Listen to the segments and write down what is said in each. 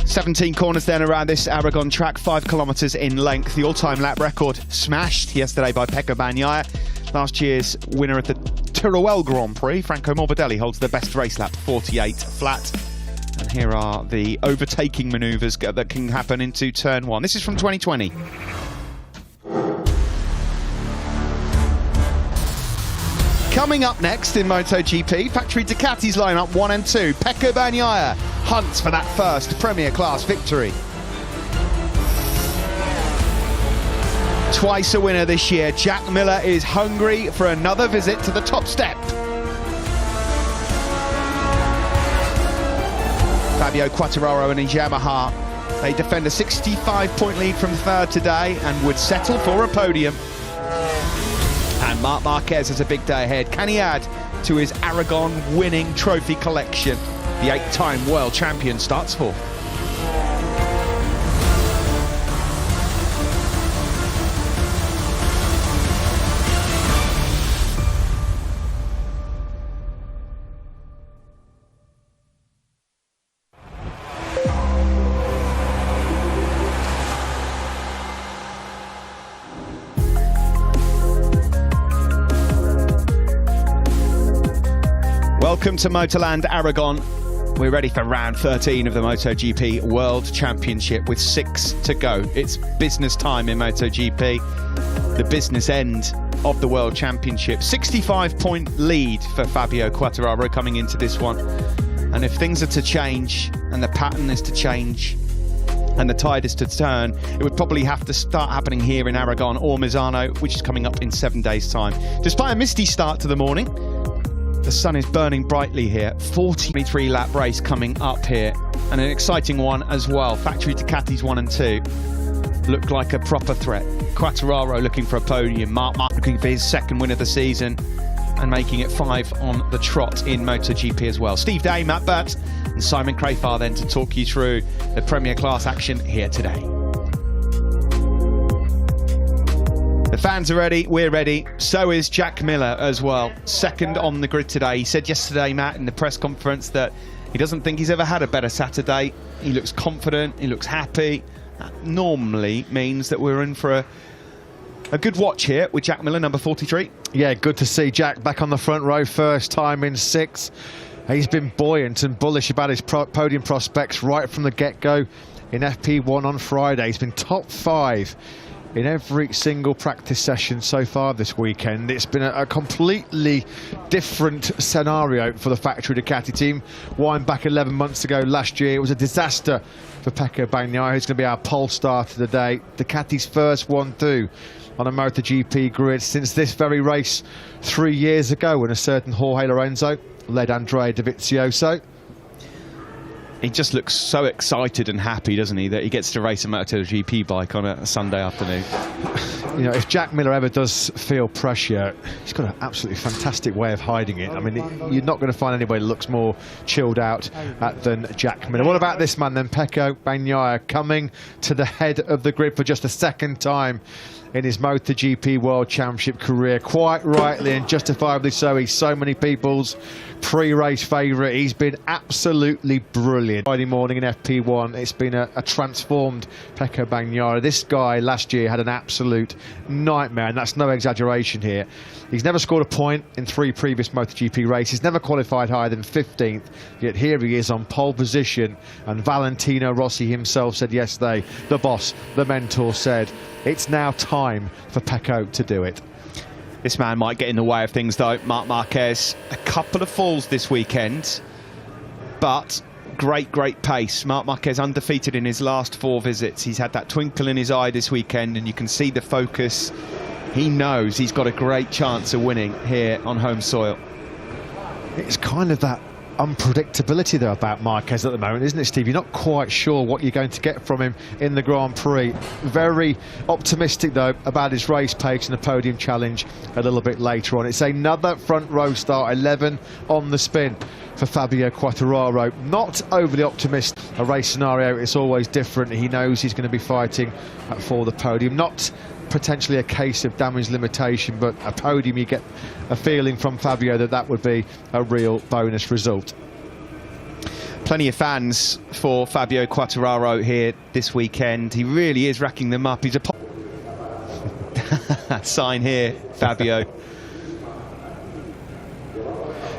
17 corners then around this Aragon track, 5 kilometres in length. The all-time lap record smashed yesterday by Pecco Bagnaia. Last year's winner of the Teruel Grand Prix, Franco Morbidelli, holds the best race lap, 48 flat. And here are the overtaking manoeuvres that can happen into turn 1. This is from 2020. Coming up next in MotoGP, factory Ducati's lineup 1 and 2. Pecco Bagnaia hunts for that first Premier Class victory. Twice a winner this year, Jack Miller is hungry for another visit to the top step. Fabio Quartararo and his Yamaha, they defend a 65-point lead from third today and would settle for a podium. And Marc Marquez has a big day ahead. Can he add to his Aragon winning trophy collection? The 8-time world champion starts fourth. Welcome to Motorland Aragon. We're ready for round 13 of the MotoGP World Championship with 6 to go. It's business time in MotoGP, the business end of the World Championship. 65-point lead for Fabio Quartararo coming into this one. And if things are to change, and the pattern is to change, and the tide is to turn, it would probably have to start happening here in Aragon or Misano, which is coming up in 7 days' time. Despite a misty start to the morning, the sun is burning brightly here. 43-lap race coming up here, and an exciting one as well. Factory Ducatis 1 and 2 look like a proper threat. Quartararo looking for a podium. Marc looking for his second win of the season and making it 5 on the trot in MotoGP as well. Steve Day, Matt Burt and Simon Crafar then to talk you through the Premier Class action here today. The fans are ready, we're ready, so is Jack Miller as well. Second on the grid today. He said yesterday, Matt, in the press conference that he doesn't think he's ever had a better Saturday. He looks confident, he looks happy. That normally means that we're in for a good watch here with Jack Miller, number 43. Yeah, good to see Jack back on the front row, first time in 6. He's been buoyant and bullish about his podium prospects right from the get-go in FP1 on Friday. He's been top 5 in every single practice session so far this weekend. It's been a completely different scenario for the factory Ducati team. Wind back 11 months ago last year, it was a disaster for Pecco Bagnaia, who's going to be our pole starter today. Ducati's first 1-2 on a MotoGP grid since this very race 3 years ago when a certain Jorge Lorenzo led Andrea Dovizioso. He just looks so excited and happy, doesn't he, that he gets to race a MotoGP bike on a Sunday afternoon. You know, if Jack Miller ever does feel pressure, he's got an absolutely fantastic way of hiding it. I mean, you're not going to find anybody that looks more chilled out than Jack Miller. What about this man then, Pecco Bagnaia, coming to the head of the grid for just a second time in his MotoGP World Championship career. Quite rightly and justifiably so. He's so many people's pre-race favourite. He's been absolutely brilliant. Friday morning in FP1, it's been a transformed Pecco Bagnaia. This guy last year had an absolute nightmare, and that's no exaggeration here. He's never scored a point in 3 previous MotoGP races, never qualified higher than 15th, yet here he is on pole position, and Valentino Rossi himself said yesterday, the boss, the mentor said, it's now time for Pecco to do it. This man might get in the way of things though, Marc Marquez. A couple of falls this weekend, but great pace. Marc Marquez undefeated in his last 4 visits. He's had that twinkle in his eye this weekend, and you can see the focus. He knows he's got a great chance of winning here on home soil. It's kind of that unpredictability though about Marquez at the moment, isn't it, Steve? You're not quite sure what you're going to get from him in the Grand Prix. Very optimistic though about his race pace and the podium challenge a little bit later on. It's another front row start, 11 on the spin for Fabio Quartararo. Not overly optimistic. A race scenario, it's always different. He knows he's going to be fighting for the podium. Not potentially a case of damage limitation, but a podium, you get a feeling from Fabio that that would be a real bonus result. Plenty of fans for Fabio Quartararo here this weekend. He really is racking them up. He's a sign here, Fabio.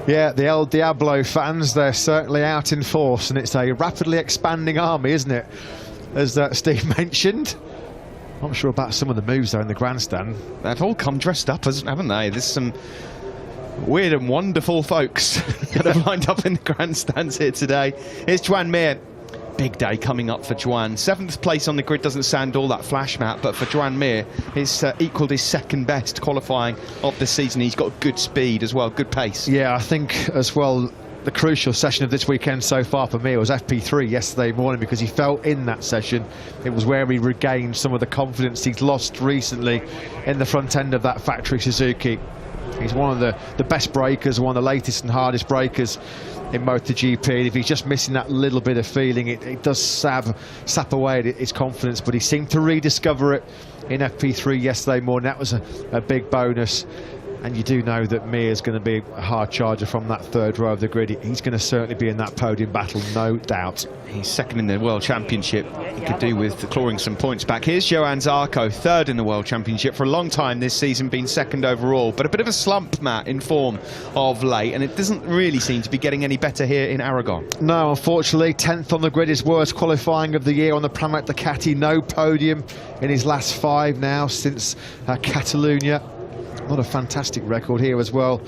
Yeah, the El Diablo fans, they're certainly out in force, and it's a rapidly expanding army, isn't it? As Steve mentioned. Not sure about some of the moves there in the grandstand. They've all come dressed up, haven't they? There's some weird and wonderful folks that have lined up in the grandstands here today. Here's Joan Mir. Big day coming up for Joan. 7th place on the grid doesn't sound all that flash, Matt, but for Joan Mir, he's equalled his second best qualifying of the season. He's got good speed as well, good pace. Yeah, I think as well, the crucial session of this weekend so far for me was FP3 yesterday morning, because he felt in that session it was where he regained some of the confidence he's lost recently in the front end of that factory Suzuki. He's one of the best breakers, one of the latest and hardest breakers in MotoGP, and if he's just missing that little bit of feeling, it does sap away at his confidence, but he seemed to rediscover it in FP3 yesterday morning. That was a big bonus. And you do know that Mir's going to be a hard charger from that third row of the grid. He's going to certainly be in that podium battle, no doubt. He's second in the World Championship. He could do with clawing some points back. Here's Johan Zarco, third in the World Championship. For a long time this season, been second overall. But a bit of a slump, Matt, in form of late. And it doesn't really seem to be getting any better here in Aragon. No, unfortunately, 10th on the grid, his worst qualifying of the year on the Pramac Ducati. No podium in his last 5 now since Catalonia. Not a fantastic record here as well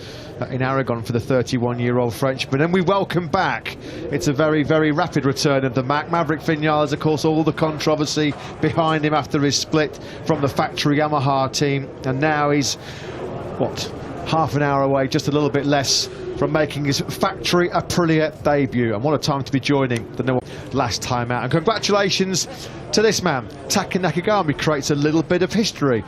in Aragon for the 31-year-old Frenchman. And we welcome back, it's a very, very rapid return of the Mac. Maverick Vinales, of course, all the controversy behind him after his split from the factory Yamaha team. And now he's, what, half an hour away, just a little bit less, from making his factory Aprilia debut. And what a time to be joining the last time out. And congratulations to this man. Taka Nakagami creates a little bit of history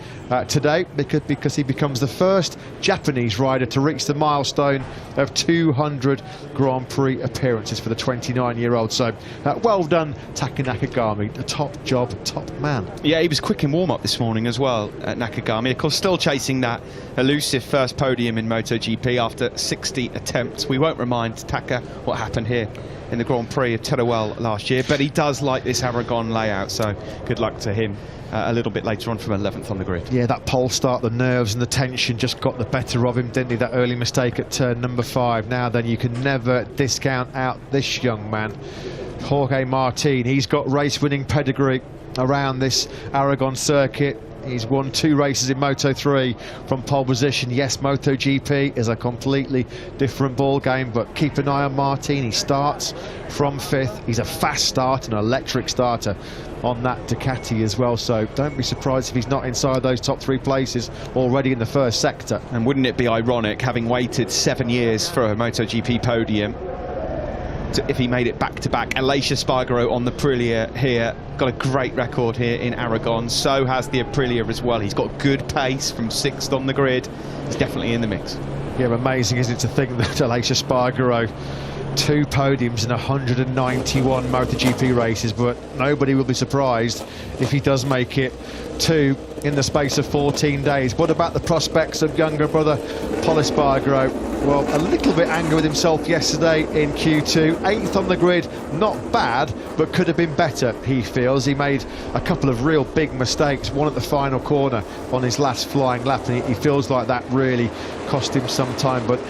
today because he becomes the first Japanese rider to reach the milestone of 200 Grand Prix appearances for the 29-year-old. So well done, Taka Nakagami. A top job, top man. Yeah, he was quick in warm-up this morning as well, Nakagami. Of course, still chasing that elusive first podium in MotoGP after 60 attempts. We won't remind Taka what happened here in the Grand Prix of Teruel last year, but he does like this Aragon layout, so good luck to him a little bit later on from 11th on the grid. Yeah, that pole start, the nerves and the tension just got the better of him, didn't he? That early mistake at turn number 5. Now then, you can never discount out this young man, Jorge Martin. He's got race-winning pedigree around this Aragon circuit. He's won 2 races in Moto3 from pole position. Yes, MotoGP is a completely different ball game, but keep an eye on Martin. He starts from 5th. He's a fast starter, an electric starter on that Ducati as well, so don't be surprised if he's not inside those top 3 places already in the first sector. And wouldn't it be ironic, having waited 7 years for a MotoGP podium, if he made it back-to-back? Aleix Espargaro on the Aprilia here, got a great record here in Aragon. So has the Aprilia as well. He's got good pace from 6th on the grid. He's definitely in the mix. Yeah, amazing, isn't it, to think that Aleix Espargaro, 2 podiums in 191 MotoGP races, but nobody will be surprised if he does make it 2 in the space of 14 days. What about the prospects of younger brother Pol Espargaro? Well, a little bit angry with himself yesterday in Q2. 8th on the grid, not bad, but could have been better, he feels. He made a couple of real big mistakes, one at the final corner on his last flying lap, and he feels like that really cost him some time. But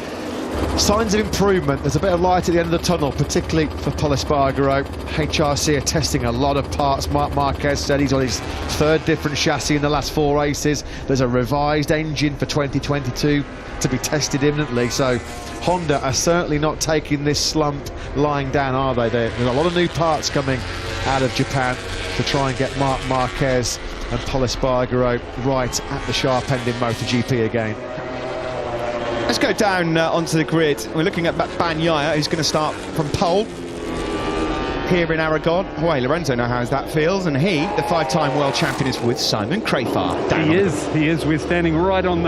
signs of improvement. There's a bit of light at the end of the tunnel, particularly for Pol Espargaro. HRC are testing a lot of parts. Marc Marquez said he's on his 3rd different chassis in the last 4 races. There's a revised engine for 2022 to be tested imminently, so Honda are certainly not taking this slump lying down, are they? There's a lot of new parts coming out of Japan to try and get Marc Marquez and Pol Espargaro right at the sharp end in MotoGP again. Let's go down onto the grid. We're looking at Bagnaia, who's going to start from pole here in Aragon. Jorge Lorenzo knows how that feels, and he, the 5-time world champion, is with Simon Crafar. He is. We're standing right on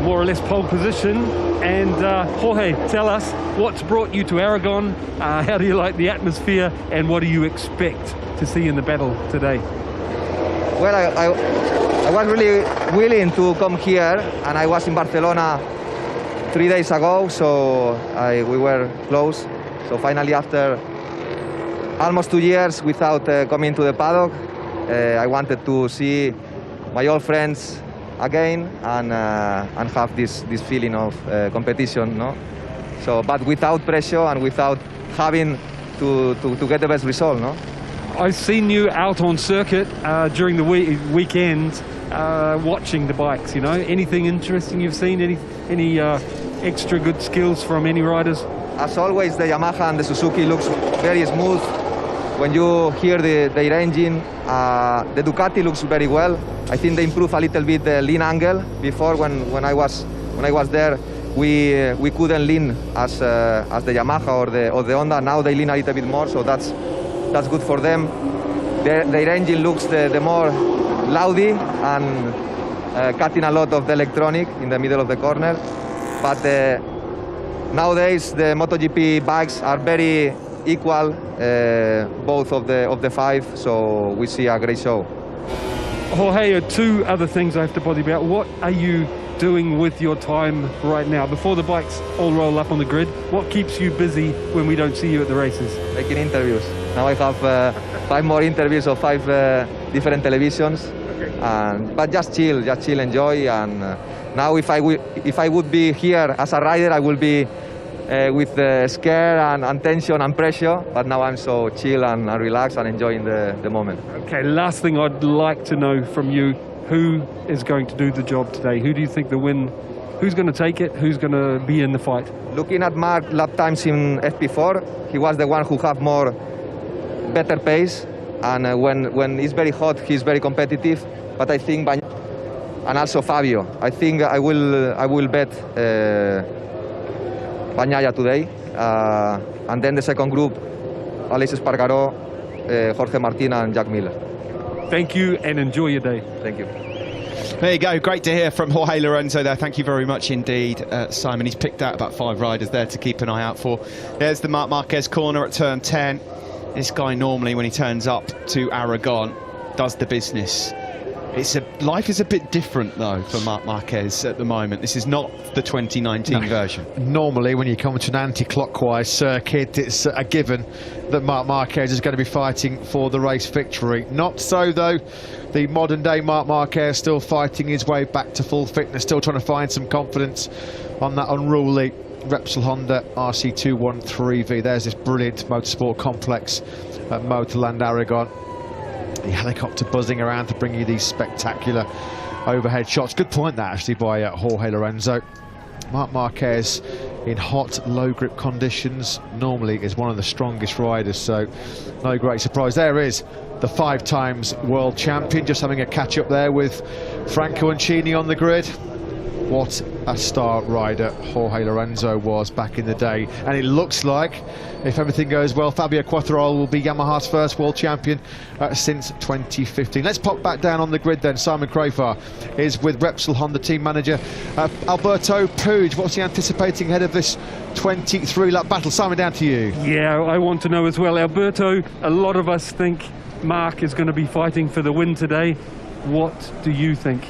more or less pole position. And Jorge, tell us, what's brought you to Aragon? How do you like the atmosphere, and what do you expect to see in the battle today? Well, I was really willing to come here, and I was in Barcelona 3 days ago, so we were close. So finally, after almost 2 years without coming to the paddock, I wanted to see my old friends again and have this feeling of competition, no? So, but without pressure and without having to get the best result, no? I've seen you out on circuit during the weekend watching the bikes, you know. Anything interesting you've seen? Any extra good skills from any riders? As always, the Yamaha and the Suzuki looks very smooth. When you hear their engine, the Ducati looks very well. I think they improved a little bit the lean angle. Before, when I was there, we couldn't lean as the Yamaha or the Honda. Now they lean a little bit more, so that's good for them. Their engine looks the more loudy and cutting a lot of the electronic in the middle of the corner. But nowadays the MotoGP bikes are very equal, both of the five, so we see a great show. Jorge, two other things I have to bother you about. What are you doing with your time right now before the bikes all roll up on the grid? What keeps you busy when we don't see you at the races? Making interviews. Now I have 5 more interviews of 5 different televisions. Okay. But just chill, enjoy. And now if I would be here as a rider, I will be with scare and tension and pressure. But now I'm so chill and relaxed and enjoying the moment. Okay, last thing I'd like to know from you, who is going to do the job today? Who do you think who's going to take it? Who's going to be in the fight? Looking at Mark lap times in FP4, he was the one who have better pace, and when it's very hot, he's very competitive. But I think and also Fabio. I think I will bet Bagnaia today, and then the second group, Aleix Espargaró, Jorge Martin and Jack Miller. Thank you and enjoy your day. Thank you. There you go. Great to hear from Jorge Lorenzo there. Thank you very much indeed, Simon. He's picked out about 5 riders there to keep an eye out for. There's the Marc Marquez corner at turn 10. This guy normally, when he turns up to Aragon, does the business. Life is a bit different though for Marc Marquez at the moment. This is not the 2019 version. Normally when you come to an anti-clockwise circuit, it's a given that Marc Marquez is going to be fighting for the race victory. Not so though. The modern day Marc Marquez still fighting his way back to full fitness, still trying to find some confidence on that unruly Repsol Honda RC213V. There's this brilliant motorsport complex at Motorland Aragon. The helicopter buzzing around to bring you these spectacular overhead shots. Good point that actually by Jorge Lorenzo. Marc Marquez in hot, low grip conditions normally is one of the strongest riders, so no great surprise. There is the 5 times world champion, just having a catch up there with Franco Uncini on the grid. What a star rider Jorge Lorenzo was back in the day, and it looks like, if everything goes well, Fabio Quartararo will be Yamaha's first world champion since 2015. Let's pop back down on the grid then. Simon Crafar is with Repsol Honda team manager Alberto Puig. What's he anticipating ahead of this 23-lap battle? Simon, down to you. Yeah, I want to know as well. Alberto, a lot of us think Marc is going to be fighting for the win today. What do you think?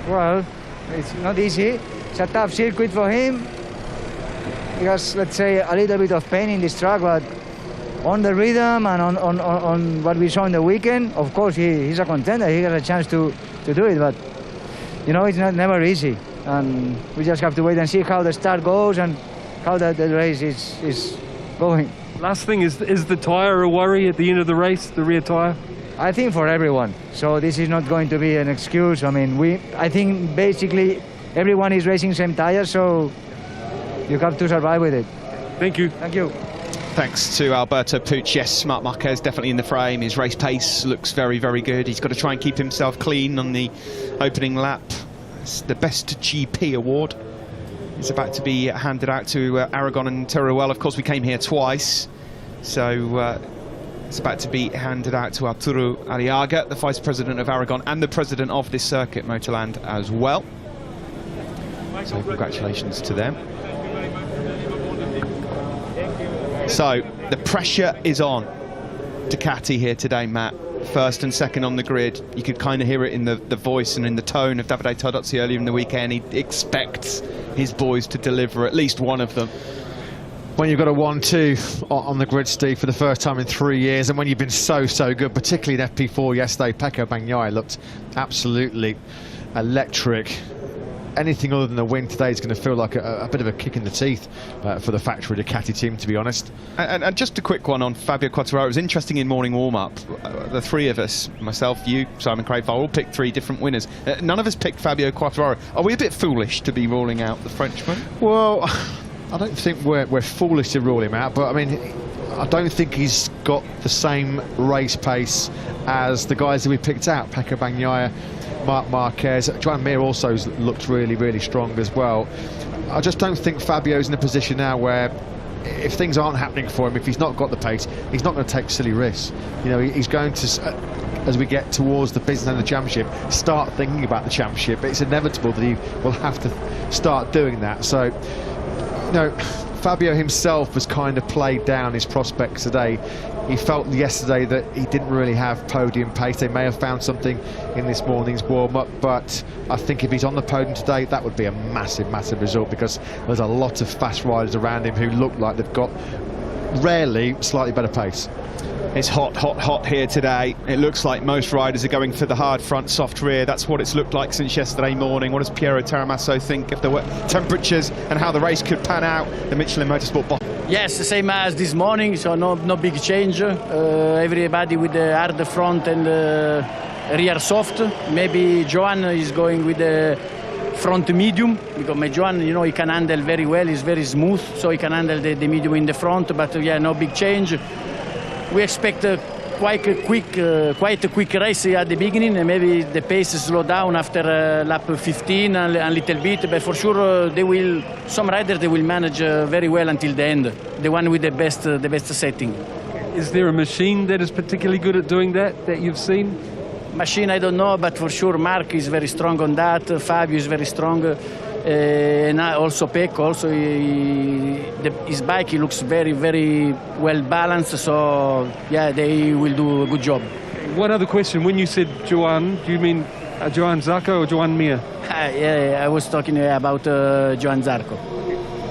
Well, it's not easy. It's a tough circuit for him. He has, let's say, a little bit of pain in this track, but on the rhythm and on what we saw in the weekend, of course, he's a contender. He has a chance to do it, but, you know, it's never easy. And we just have to wait and see how the start goes and how the race is going. Last thing, is the tyre a worry at the end of the race, the rear tyre? I think for everyone. So this is not going to be an excuse. I mean, I think basically everyone is racing same tires, so you have to survive with it. Thank you. Thank you. Thanks to Alberto Puig. Yes, Marc Marquez definitely in the frame. His race pace looks very, very good. He's got to try and keep himself clean on the opening lap. It's the best GP award. It's about to be handed out to Aragon and Teruel. Of course, we came here twice, so it's about to be handed out to Arturo Arriaga, the Vice President of Aragon and the President of this circuit, Motorland, as well. So congratulations to them. So the pressure is on Ducati here today, Matt. First and second on the grid. You could kind of hear it in the voice and in the tone of Davide Tardozzi earlier in the weekend. He expects his boys to deliver, at least one of them. When you've got a 1-2 on the grid, Steve, for the first time in 3 years, and when you've been so good, particularly in FP4 yesterday, Pecco Bagnaia looked absolutely electric. Anything other than a win today is going to feel like a bit of a kick in the teeth for the factory Ducati team, to be honest. And just a quick one on Fabio Quartararo. It was interesting in morning warm-up. The three of us, myself, you, Simon Crayford, all picked three different winners. None of us picked Fabio Quartararo. Are we a bit foolish to be ruling out the Frenchman? Well, I don't think we're foolish to rule him out, but I mean, I don't think he's got the same race pace as the guys that we picked out. Pecco Bagnaia, Marc Marquez, Joan Mir also looked really strong as well. I just don't think Fabio's in a position now where, if things aren't happening for him, if he's not got the pace, he's not going to take silly risks. You know, he's going to, as we get towards the business end of the championship, start thinking about the championship. It's inevitable that he will have to start doing that. So, you know, Fabio himself has kind of played down his prospects today. He felt yesterday that he didn't really have podium pace. They may have found something in this morning's warm-up, but I think if he's on the podium today, that would be a massive result, because there's a lot of fast riders around him who look like they've got rarely slightly better pace. It's hot here today. It looks like most riders are going for the hard front, soft rear. That's what it's looked like since yesterday morning. What does Piero Taramasso think of the temperatures and how the race could pan out? The Michelin Motorsport boss. Yes, the same as this morning, so no big change. Everybody with the hard front and rear soft. Maybe Joan is going with the front medium, because my Joan, you know, he can handle very well. He's very smooth, so he can handle the medium in the front. But yeah, no big change. We expect quite a quick race at the beginning, and maybe the pace slow down after lap 15 a little bit, but for sure some riders they will manage very well until the end, the one with the best setting. Is there a machine that is particularly good at doing that you've seen? Machine, I don't know, but for sure Marc is very strong on that, Fabio is very strong, and also Pecco, also his bike, he looks very well balanced, so yeah, they will do a good job. One other question, when you said Joan, do you mean Joan Zarco or Joan Mir? Yeah, I was talking about Joan Zarco.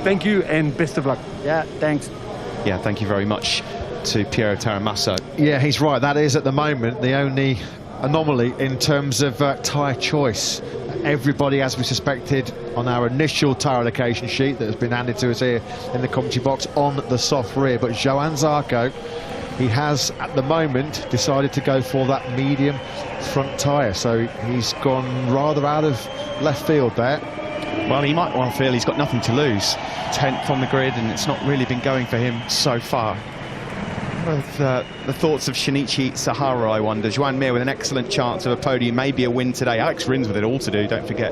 Thank you and best of luck. Yeah, thanks. Yeah, thank you very much to Piero Taramasso. Yeah, he's right. That is at the moment the only anomaly in terms of tyre choice. Everybody, as we suspected on our initial tyre allocation sheet that has been handed to us here in the commentary box, on the soft rear, but Joan Zarco, he has at the moment decided to go for that medium front tyre, so he's gone rather out of left field there. Well, he might well feel he's got nothing to lose. 10th on the grid, and it's not really been going for him so far. With the thoughts of Shinichi Sahara, I wonder. Joan Mir with an excellent chance of a podium, maybe a win today. Alex Rins with it all to do, don't forget.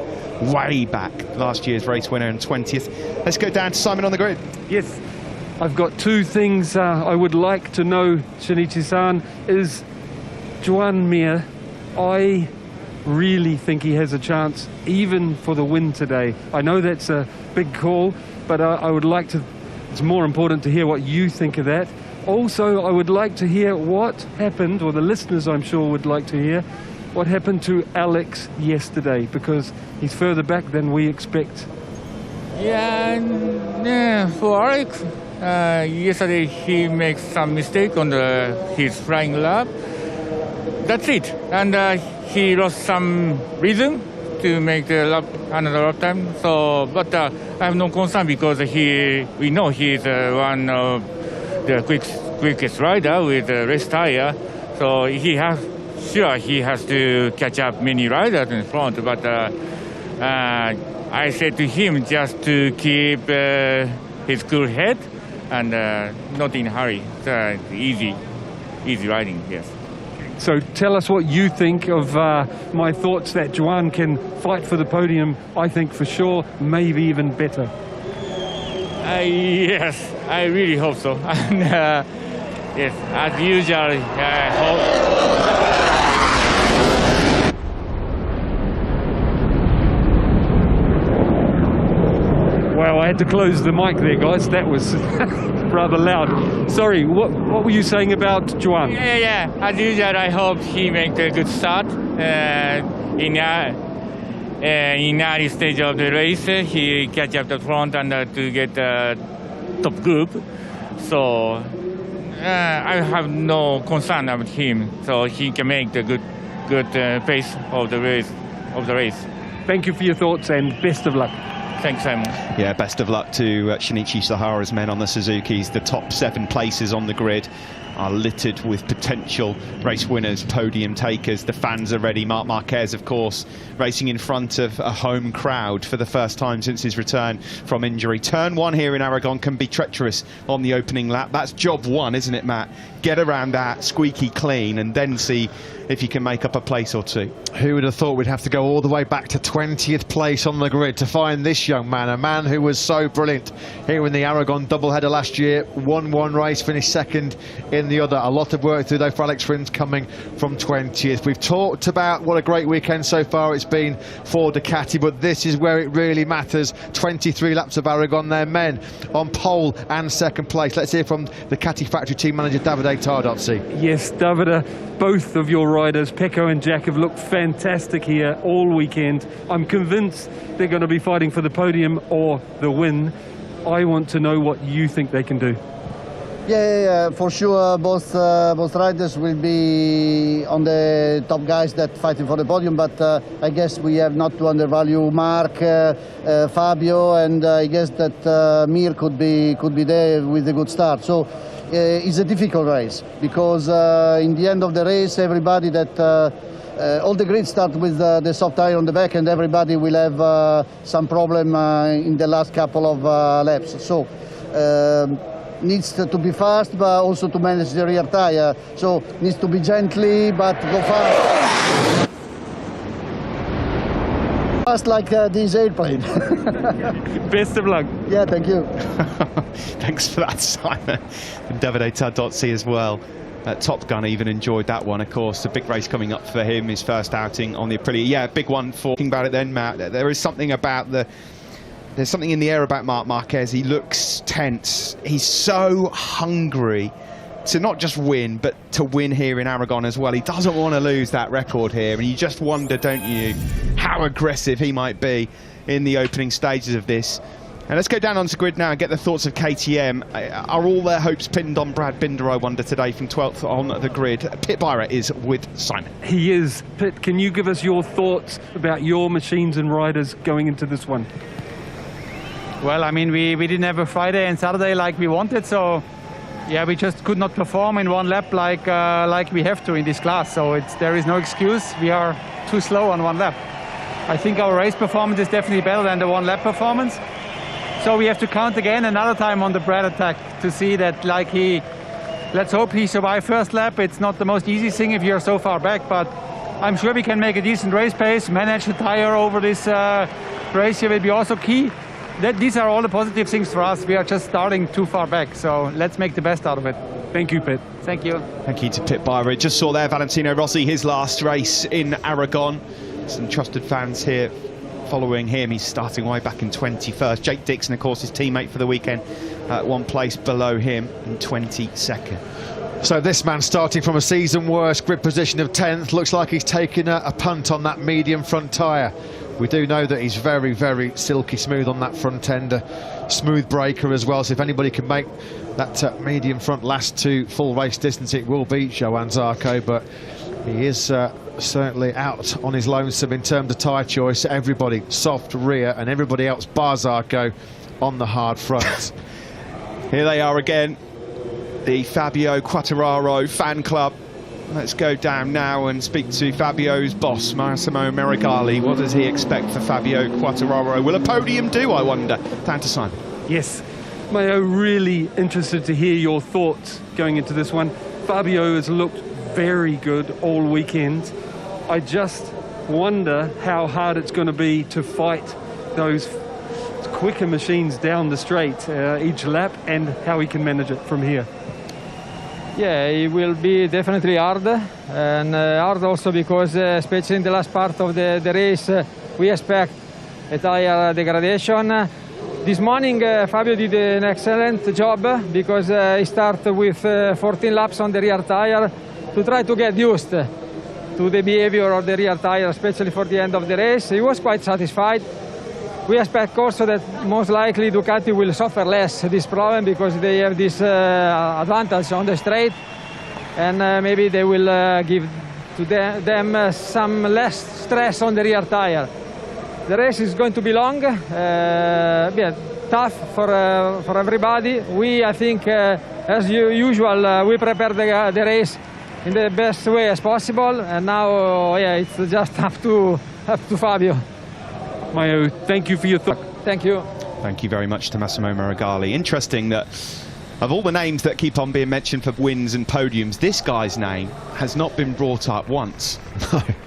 Way back, last year's race winner and 20th. Let's go down to Simon on the grid. Yes, I've got two things I would like to know, Shinichi-san. Is Joan Mir, I really think he has a chance even for the win today. I know that's a big call, but I would like to, it's more important to hear what you think of that. Also, I would like to hear what happened, or the listeners I'm sure would like to hear, what happened to Alex yesterday, because he's further back than we expect. Yeah, for Alex, yesterday he makes some mistake on his flying lap. That's it, and he lost some rhythm to make the lap, another lap time. So, but I have no concern, because we know he is one of the quickest rider with a race tire, so he has to catch up many riders in front. But I said to him just to keep his cool head and not in a hurry. Easy riding, yes. So tell us what you think of my thoughts that Joan can fight for the podium. I think for sure, maybe even better. Yes, I really hope so. And yes, as usual, hope. Well, I had to close the mic there, guys. That was rather loud. Sorry, what were you saying about Joan? Yeah. As usual, I hope he makes a good start. In early stage of the race, he catch up the front and to get top group. So I have no concern about him. So he can make the good pace of the race. Thank you for your thoughts and best of luck. Thanks, Simon. Yeah, best of luck to Shinichi Sahara's men on the Suzukis. The top 7 places on the grid are littered with potential race winners, podium takers. The fans are ready. Marc Marquez, of course, racing in front of a home crowd for the first time since his return from injury. Turn 1 here in Aragon can be treacherous on the opening lap. That's job 1, isn't it, Matt? Get around that squeaky clean and then see if you can make up a place or two. Who would have thought we'd have to go all the way back to 20th place on the grid to find this young man, a man who was so brilliant here in the Aragon doubleheader last year, won one race, finished second in the other. A lot of work to do though for Alex Rins coming from 20th. We've talked about what a great weekend so far it's been for Ducati, but this is where it really matters. 23 laps of Aragon, their men on pole and second place. Let's hear from the Ducati factory team manager Davide Tardozzi. Yes, Davide, both of your riders, Pecco and Jack, have looked fantastic here all weekend. I'm convinced they're going to be fighting for the podium or the win. I want to know what you think they can do. Yeah, for sure. Both riders will be on the top guys that fighting for the podium. But I guess we have not to undervalue Marc, Fabio, and I guess that Mir could be there with a good start. So it's a difficult race because in the end of the race, everybody that all the grids start with the soft tire on the back, and everybody will have some problem in the last couple of laps. So. Needs to be fast, but also to manage the rear tire. So needs to be gently, but go fast. Fast like this airplane. Best of luck. Yeah, thank you. Thanks for that, Simon. And Davide Tardozzi as well. Top Gun even enjoyed that one, of course. A big race coming up for him, his first outing on the Aprilia. Yeah, big one for talking about it then, Matt. There is something about there's something in the air about Marc Marquez. He looks tense. He's so hungry to not just win, but to win here in Aragon as well. He doesn't want to lose that record here. And you just wonder, don't you, how aggressive he might be in the opening stages of this. And let's go down onto the grid now and get the thoughts of KTM. Are all their hopes pinned on Brad Binder, I wonder, today from 12th on the grid? Pit Byra is with Simon. He is. Pit, can you give us your thoughts about your machines and riders going into this one? Well, I mean, we didn't have a Friday and Saturday like we wanted, so yeah, we just could not perform in one lap like we have to in this class. So there is no excuse. We are too slow on one lap. I think our race performance is definitely better than the one lap performance. So we have to count again another time on the Brad attack to see that, like, let's hope he survives first lap. It's not the most easy thing if you're so far back, but I'm sure we can make a decent race pace, manage the tire over this race here will be also key. These are all the positive things for us. We are just starting too far back, so let's make the best out of it. Thank you, Pit. Thank you. Thank you to Pit Byra. Just saw there Valentino Rossi, his last race in Aragon. Some trusted fans here following him. He's starting way back in 21st. Jake Dixon, of course, his teammate for the weekend, one place below him in 22nd. So this man starting from a season worst grid position of 10th, looks like he's taken a punt on that medium front tyre. We do know that he's very, very silky smooth on that front end, smooth breaker as well. So if anybody can make that medium front last to full race distance, it will be Johann Zarco. But he is certainly out on his lonesome in terms of tyre choice. Everybody soft rear and everybody else bar Zarco on the hard front. Here they are again, the Fabio Quartararo fan club. Let's go down now and speak to Fabio's boss, Massimo Merigali. What does he expect for Fabio Quartararo? Will a podium do, I wonder? Down to Simon. Yes, Mayo, really interested to hear your thoughts going into this one. Fabio has looked very good all weekend. I just wonder how hard it's going to be to fight those quicker machines down the straight each lap, and how he can manage it from here. Yeah, it will be definitely hard, and hard also because, especially in the last part of the race, we expect a tire degradation. This morning, Fabio did an excellent job because he started with 14 laps on the rear tire to try to get used to the behavior of the rear tire, especially for the end of the race. He was quite satisfied. we expect also that most likely Ducati will suffer less this problem because they have this advantage on the straight, and maybe they will give to them some less stress on the rear tire. The race is going to be long, tough for everybody. We, I think, as usual, we prepare the race in the best way as possible, and now it's just up to Fabio. Mayo, thank you for your thought. Thank you. Thank you very much to Massimo Meregali. Interesting that of all the names that keep on being mentioned for wins and podiums, this guy's name has not been brought up once.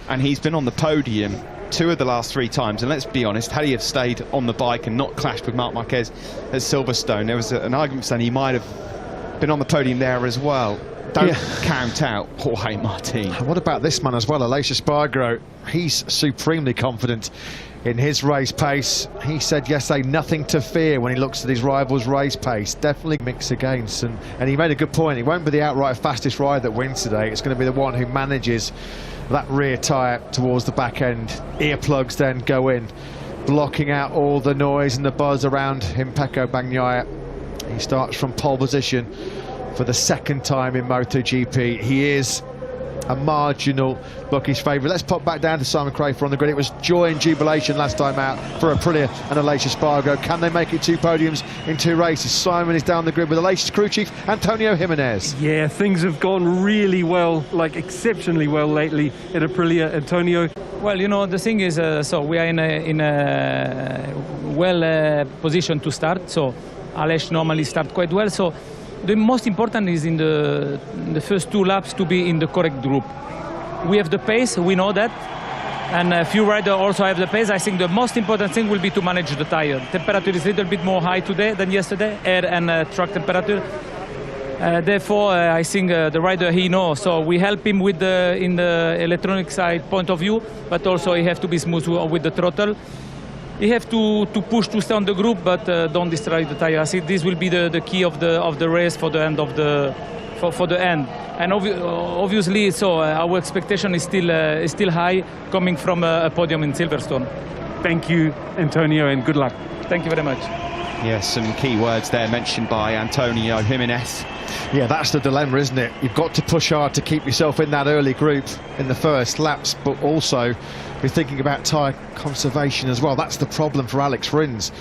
And he's been on the podium 2 of the last 3 times. And let's be honest, had he have stayed on the bike and not clashed with Marc Marquez at Silverstone, there was an argument saying he might have been on the podium there as well. Don't count out Jorge Martin. What about this man as well, Aleix Espargaro? He's supremely confident in his race pace. He said yesterday nothing to fear when he looks at his rival's race pace. Definitely mix against, and he made a good point. It won't be the outright fastest rider that wins today. It's going to be the one who manages that rear tyre towards the back end. Earplugs then go in, blocking out all the noise and the buzz around Pecco Bagnaia. He starts from pole position for the 2nd time in MotoGP. He is a marginal bookish favourite. Let's pop back down to Simon Crafer on the grid. It was joy and jubilation last time out for Aprilia and Aleix Espargaro. Can they make it 2 podiums in 2 races? Simon is down the grid with Aleix's crew chief Antonio Jimenez. Yeah, things have gone really well, like exceptionally well lately at Aprilia. Antonio? Well, you know, the thing is, so we are in a well position to start. So Aleix normally starts quite well. So the most important is in the first 2 laps to be in the correct group. We have the pace, we know that, and a few riders also have the pace. I think the most important thing will be to manage the tire. Temperature is a little bit more high today than yesterday, air and track temperature. Therefore, I think the rider he knows. So we help him with in the electronic side point of view, but also he have to be smooth with the throttle. You have to push to stay on the group, but don't destroy the tire. I think this will be the key of the race for the end of for the end. And obviously, so our expectation is still high, coming from a podium in Silverstone. Thank you, Antonio, and good luck. Thank you very much. Yes, some key words there mentioned by Antonio Jimenez. Yeah, that's the dilemma, isn't it? You've got to push hard to keep yourself in that early group in the first laps, but also be thinking about tyre conservation as well. That's the problem for Alex Rins.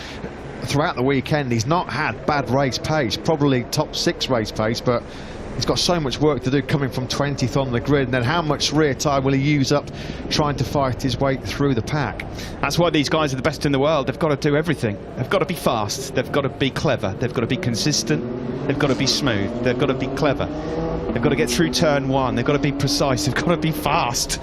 Throughout the weekend, he's not had bad race pace, probably top 6 race pace, but he's got so much work to do coming from 20th on the grid, and then how much rear tyre will he use up trying to fight his way through the pack? That's why these guys are the best in the world. They've got to do everything. They've got to be fast, they've got to be clever, they've got to be consistent, they've got to be smooth, they've got to be clever, they've got to get through turn 1, they've got to be precise, they've got to be fast.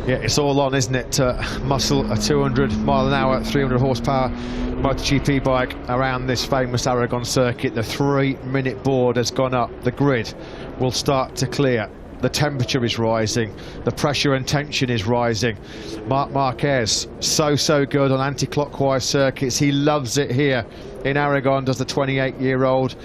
Yeah, it's all on, isn't it, to muscle a 200 mile an hour, 300 horsepower MotoGP bike around this famous Aragon circuit. The 3-minute board has gone up. The grid will start to clear. The temperature is rising. The pressure and tension is rising. Marc Marquez, so good on anti-clockwise circuits. He loves it here in Aragon, does the 28-year-old.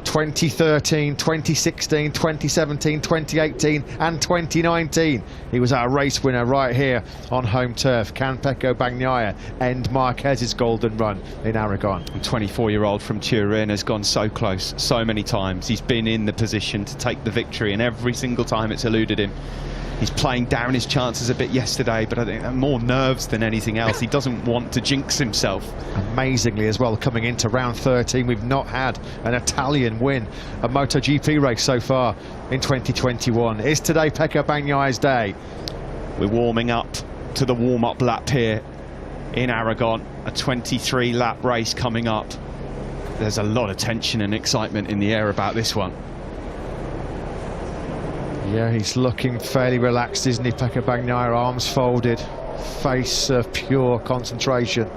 2013, 2016, 2017, 2018 and 2019. He was our race winner right here on home turf. Can Pecco Bagnaia end Marquez's golden run in Aragon? 24-year-old from Turin has gone so close so many times. He's been in the position to take the victory, and every single time it's eluded him. He's playing down his chances a bit yesterday, but I think more nerves than anything else. He doesn't want to jinx himself. Amazingly as well, coming into round 13, we've not had an Italian win a MotoGP race so far in 2021. Is today Pecco Bagnaia's day? We're warming up to the warm-up lap here in Aragon, a 23-lap race coming up. There's a lot of tension and excitement in the air about this one. Yeah, he's looking fairly relaxed, isn't he, Pecco Bagnaia? Arms folded, face of pure concentration.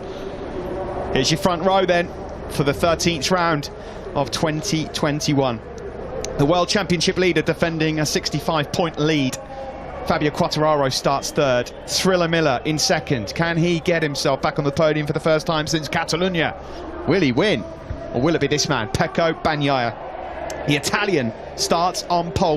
Here's your front row then for the 13th round of 2021. The World Championship leader defending a 65-point lead. Fabio Quartararo starts 3rd. Thriller Miller in 2nd. Can he get himself back on the podium for the first time since Catalunya? Will he win? Or will it be this man, Pecco Bagnaia? The Italian starts on pole.